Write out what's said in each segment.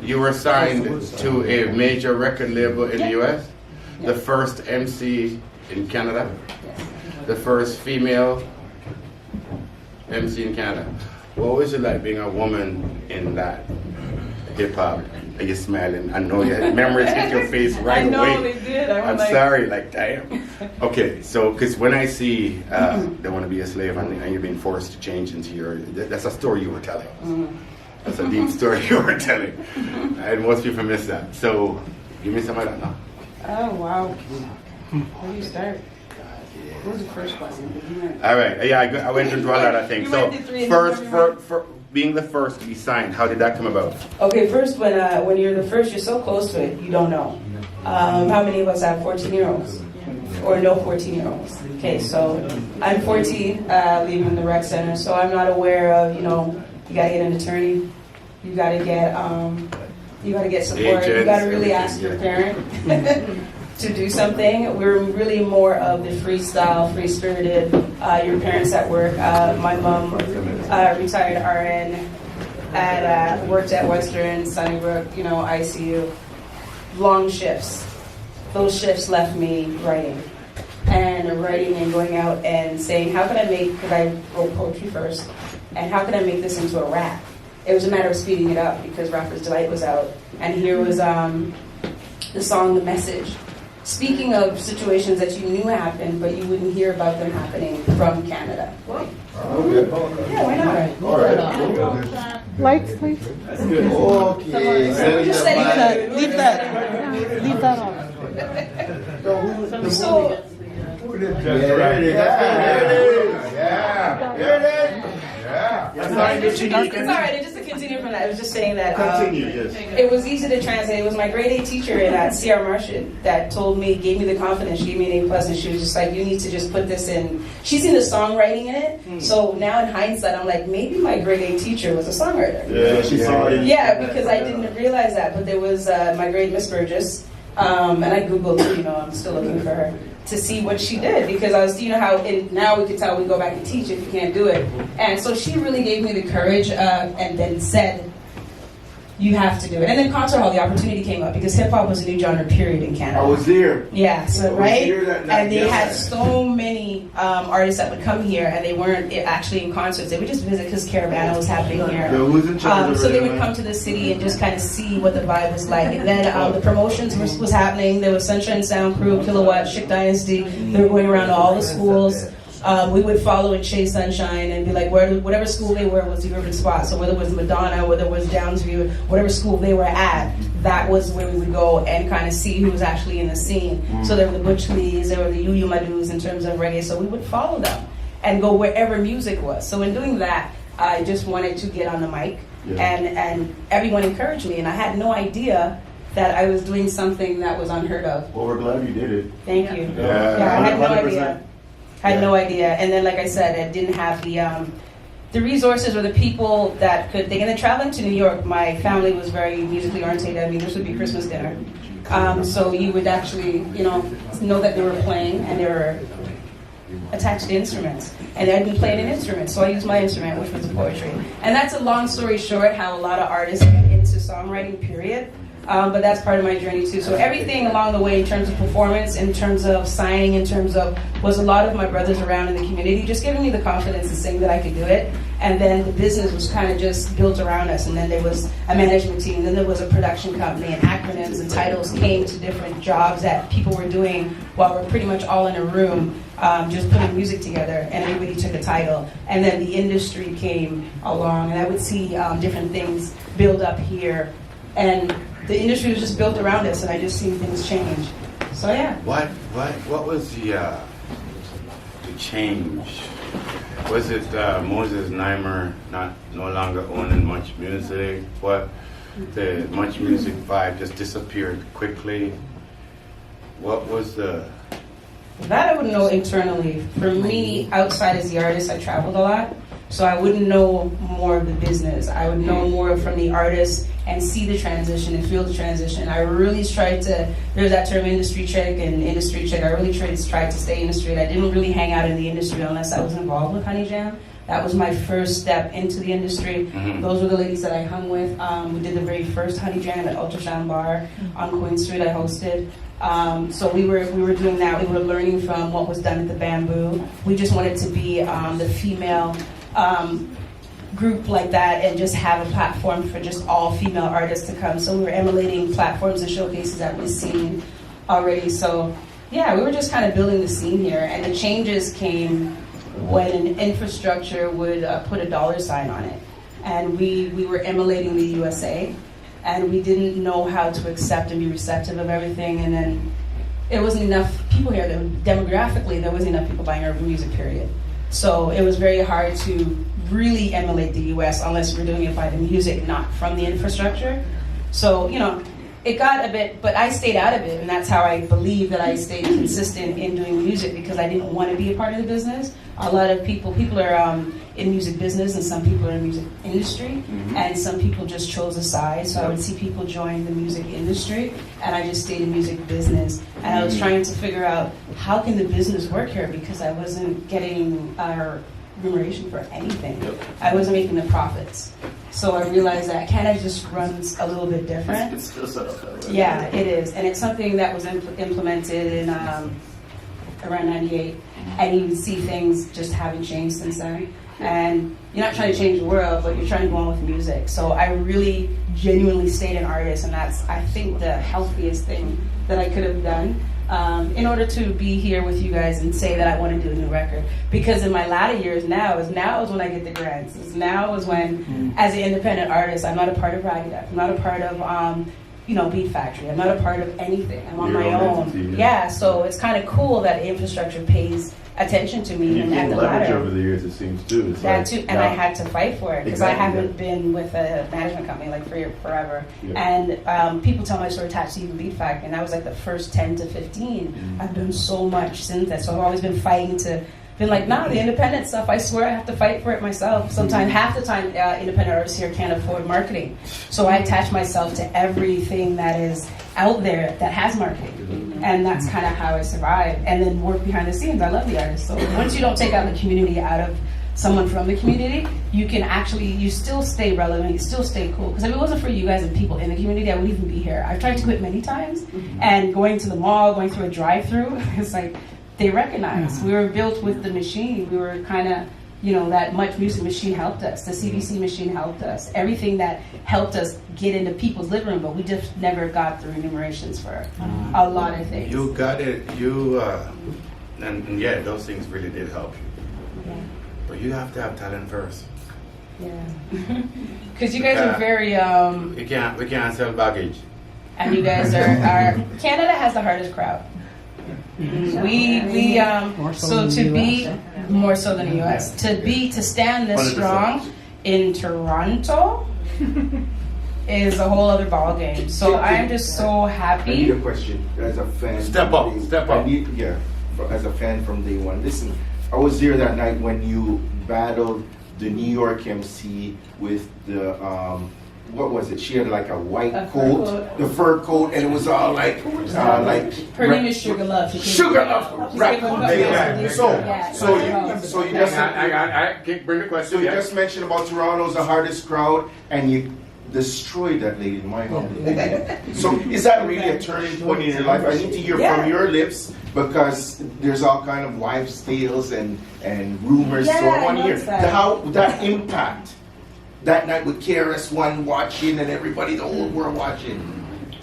You were signed to a major record label in the US, the first MC in Canada, the first female MC in Canada. What was it like being a woman in that hip hop? Are you smiling? I know your memories hit your face right away. I know they did. I'm sorry, like damn. Okay, so because when I see They Want to Be a Slave and you're being forced to change into your, that's a story you were telling. That's a deep story you were telling. And most people miss that. So give me some of that now. Oh wow. Where do you start? What was the first question? All right, yeah, I went into a lot of things. So first, for being the first to be signed, how did that come about? Okay, first when you're the first, you're so close to it, you don't know. How many of us have 14-year-olds? Or no 14-year-olds? Okay, so I'm 14, leaving the rec center, so I'm not aware of, you gotta get an attorney, you gotta get support, you gotta really ask your parent to do something. We're really more of the freestyle, free-spirited, your parents at work. My mom, retired RN, worked at Western, Sunnybrook, ICU. Long shifts. Those shifts left me writing and going out and saying, how can I because I wrote poetry first, and how can I make this into a rap? It was a matter of speeding it up because Rapper's Delight was out, and here was the song, The Message. Speaking of situations that you knew happened, but you wouldn't hear about them happening from Canada. Yeah, why not? All right. Lights, please. Okay. Just setting Leave that on. So, it's all right. Just to continue from that, I was just saying that it was easy to translate. It was my grade 8 teacher at C.R. Martian that gave me the confidence. She gave me an A+, and she was just like, you need to just put this in. She's seen the songwriting in it, so now in hindsight, I'm like, maybe my grade 8 teacher was a songwriter. Yeah, she saw it. Yeah, because I didn't realize that, but there was my grade Miss Burgess, and I Googled, I'm still looking for her, to see what she did, because I was, how now we could tell we go back and teach if you can't do it. And so she really gave me the courage and then said, you have to do it. And then concert hall, the opportunity came up because hip hop was a new genre, period, in Canada. I was there. Yeah, so right? And they had so so many artists that would come here, and they weren't actually in concerts. They would just visit because Caravana was happening here. So they would come to the city and just kind of see what the vibe was like. And then the promotions was happening. There was Sunshine Sound Crew, Kilowatt, Chic Dynasty. They were going around to all the schools. We would follow and chase Sunshine and be like, whatever school they were was the urban spot. So whether it was Madonna, whether it was Downsview, whatever school they were at, that was where we would go and kind of see who was actually in the scene. So there were the Butch Lees, there were the Yu Madus in terms of reggae. So we would follow them and go wherever music was. So in doing that, I just wanted to get on the mic, and everyone encouraged me, and I had no idea that I was doing something that was unheard of. Well, we're glad you did it. Thank you. Yeah, I had no 100%. idea. Had no idea. And then, like I said, I didn't have the resources or the people that could think. And then traveling to New York, my family was very musically oriented. I mean, this would be Christmas dinner. So you would actually, know that they were playing and they were attached to instruments. And I'd been playing an instrument, so I used my instrument, which was poetry. And that's a long story short, how a lot of artists get into songwriting, period. But that's part of my journey too. So everything along the way in terms of performance, in terms of signing, in terms of, was a lot of my brothers around in the community just giving me the confidence and saying that I could do it. And then the business was kind of just built around us. And then there was a management team, and then there was a production company, and acronyms and titles came to different jobs that people were doing while we're pretty much all in a room, just putting music together, and everybody took a title. And then the industry came along, and I would see different things build up here. And the industry was just built around us, and I just seen things change. So yeah. What was the change? Was it Moses Neimer no longer owning Much Music? What, the Much Music vibe just disappeared quickly? What was the... That I wouldn't know internally. For me, outside as the artist, I traveled a lot. So I wouldn't know more of the business. I would know more from the artist and see the transition and feel the transition. I really tried to, there's that term industry check and industry check. I really tried to stay in the street. I didn't really hang out in the industry unless I was involved with Honey Jam. That was my first step into the industry. Those were the ladies that I hung with. We did the very first Honey Jam at Ultrasound Bar on Queen Street. I hosted. So we were doing that. We were learning from what was done at the Bamboo. We just wanted to be the female group like that and just have a platform for just all female artists to come. So we were emulating platforms and showcases that we've seen already. So yeah, we were just kind of building the scene here, and the changes came when an infrastructure would put a dollar sign on it. And we were emulating the USA, and we didn't know how to accept and be receptive of everything. And then it wasn't enough people here. Demographically, there wasn't enough people buying urban music, period. So it was very hard to really emulate the US unless you're doing it by the music, not from the infrastructure. So, you know, it got a bit, but I stayed out of it, and that's how I believe that I stayed consistent in doing music, because I didn't want to be a part of the business. A lot of people are in music business, and some people are in music industry, and some people just chose a side. So I would see people join the music industry, and I just stayed in music business. And I was trying to figure out, how can the business work here, because I wasn't getting remuneration for anything. I wasn't making the profits. So I realized that Canada just runs a little bit different. It's still set up that way. Yeah, it is. And it's something that was implemented in around 98. And you can see things just haven't changed since then. And you're not trying to change the world, but you're trying to go on with music. So I really genuinely stayed an artist, and that's, I think, the healthiest thing that I could have done. In order to be here with you guys and say that I want to do a new record. Because in my latter years now is when I get the grants. Now is when, as an independent artist, I'm not a part of Ragged. I'm not a part of, Beat Factory. I'm not a part of anything. I'm on my own. Entity, yeah, so it's kind of cool that infrastructure pays attention to me You at gained the leverage ladder. over the years, it seems, too. It's That like, too, and I had to fight for it because I Exactly, haven't been with a management company like for forever. Yeah. And people tell my story attached to even Beat Factory, and that was like the first 10 to 15. I've done so much since that, so I've always been fighting been like, nah, the independent stuff, I swear I have to fight for it myself. Sometimes, half the time, independent artists here can't afford marketing. So I attach myself to everything that is out there that has marketing. And that's kind of how I survive. And then work behind the scenes. I love the artists. So once you don't take out the community out of someone from the community, you can actually, you still stay relevant, you still stay cool. Because if it wasn't for you guys and people in the community, I wouldn't even be here. I've tried to quit many times. And going to the mall, going through a drive-through, it's like, they recognize we were built with the machine. We were kind of, that Much Music machine helped us. The CBC machine helped us. Everything that helped us get into people's living room, but we just never got the remunerations for a lot of things. You got it. And yeah, those things really did help you. Yeah. But you have to have talent first. Yeah. Because you guys are very, We can't sell baggage. and you guys are Canada has the hardest crowd. So to be more so than the US, to stand this 100%. strong in Toronto is a whole other ball game. So I'm just so I need happy. a question as a fan. Step up, step up. As a fan from day one. Listen, I was there that night when you battled the New York MC with the what was it? She had like a white A fur coat, coat. the fur coat, and it was all like Her name is Sugar Love. She came Sugar from- Love, she's right? from Yeah. So you just I can't bring the so question. you Yeah. just mentioned about Toronto's the hardest crowd, and you destroyed that lady, in my humble opinion. So is that really a turning point in your life? I need to hear Yeah. from your lips, because there's all kind of wives' tales and rumors. So Yeah, I want to I hear noticed that. how that impact that night with KRS-One watching and everybody, the whole world watching.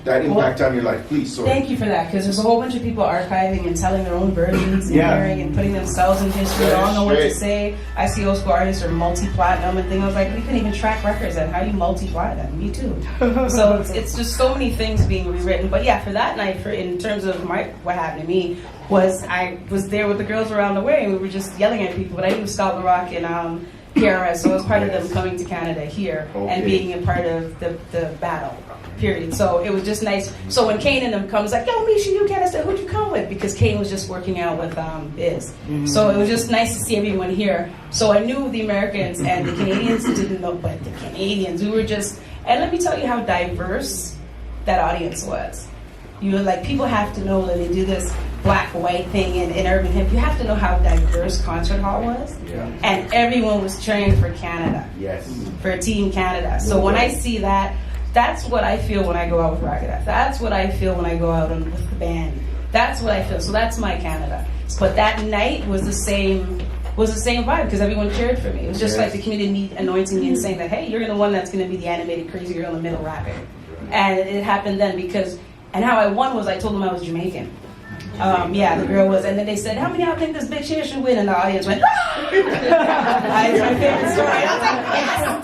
That impact on your life, please. Sorry. Thank you for that, because there's a whole bunch of people archiving and telling their own versions and Yeah. hearing and putting themselves in history. They all know what to say. I see old school artists are multi-platinum and things. I was like, we couldn't even track records, and how you multi-platinum? Me too. So it's just so many things being rewritten. But yeah, for that night, in terms of what happened to me, was I was there with the girls around the way, and we were just yelling at people. But I knew Scott LaRock and PRS, so I was part of them coming to Canada here and being a part of the battle. Period. So it was just nice. So when Kane and them comes, like, yo, Michie, you get us there. Who'd you come with? Because Kane was just working out with Biz. So it was just nice to see everyone here. So I knew the Americans and the Canadians didn't know, but the Canadians, we were just, and let me tell you how diverse that audience was. You were like, people have to know that they do this. black-white thing in urban hip. You have to know how diverse concert hall was. Yeah. And everyone was cheering for Canada, Yes. for Team Canada. So when I see that, that's what I feel when I go out with Ragada. That's what I feel when I go out with the band. That's what I feel. So that's my Canada. But that night was the same vibe because everyone cheered for me. It was just like the community anointing me and saying that, hey, you're the one that's going to be the animated crazy girl in the middle rapping. And it happened then because, and how I won was I told them I was Jamaican. Yeah, the girl was, and then they said, how many of y'all think this big shit should win? And the audience went, ah! It's my favorite story. I was like, yes!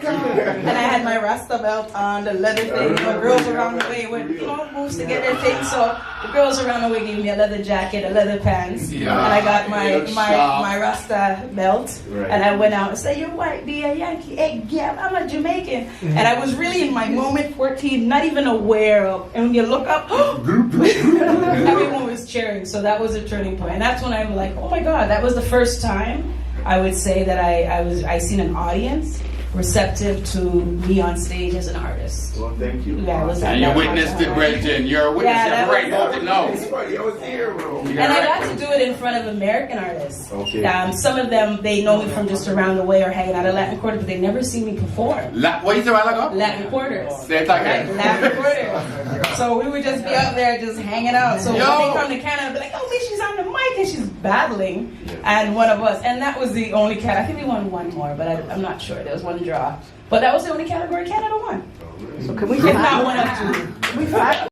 And I had my Rasta belt on, the leather thing. The girls around the way went, moves to get their thing. So the girls around the way gave me a leather jacket, a leather pants, and I got my Rasta belt. Right. And I went out and said, you're white, be a Yankee. Hey, yeah, I'm a Jamaican. And I was really in my moment, 14, not even aware of. And when you look up, everyone was cheering. So that was a turning point. And that's when I'm like, oh my God, that was the first time I would say that I seen an audience receptive to me on stage as an artist. Well, thank you. Yeah, it was And you witnessed it, Brenton. You're a witness. Yeah, You're great. that Don't know. It's funny, I was here, bro. And I got to do it in front of American artists. Okay. Some of them, they know me from just around the way or hanging out at Latin Quarter, but they never seen me perform. What you said a while ago? Latin Quarters. Say it again. Latin Quarters. So we would just be out there just hanging out. So when they come to Canada, I'd be like, oh, Michie's on the mic and she's battling. And one of us, and that was the only cat. I think we won one more, but I'm not sure. There was one draw. But that was the only category Canada won. So can we If not one of two.